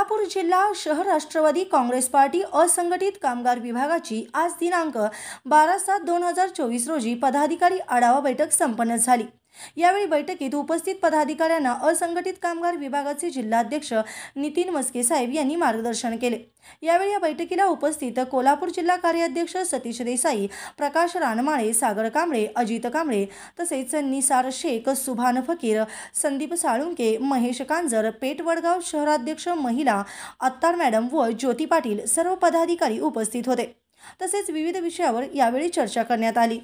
कोल्हापूर जिल्हा शहर राष्ट्रवादी काँग्रेस पार्टी असंघटित कामगार विभागाची आज दिनांक 12/7/2024 रोजी पदाधिकारी आढावा बैठक संपन्न झाली। यावेळी बैठकीत उपस्थित पदाधिकाऱ्यांना असंघटित कामगार विभागाचे जिल्हाध्यक्ष नितीन मस्के साहेब यांनी मार्गदर्शन केले। यावेळी या बैठकीला उपस्थित कोल्हापूर जिल्हा कार्याध्यक्ष सतीश देसाई, प्रकाश रानमाळे, सागर कांबळे, अजित कांबळे तसेच निसार शेख, सुभान फकीर, संदीप साळुंके, महेश कांजर, पेठ वडगाव शहराध्यक्ष महिला अत्तार मॅडम व ज्योती पाटील सर्व पदाधिकारी उपस्थित होते। तसेच विविध विषयावर यावेळी चर्चा करण्यात आली।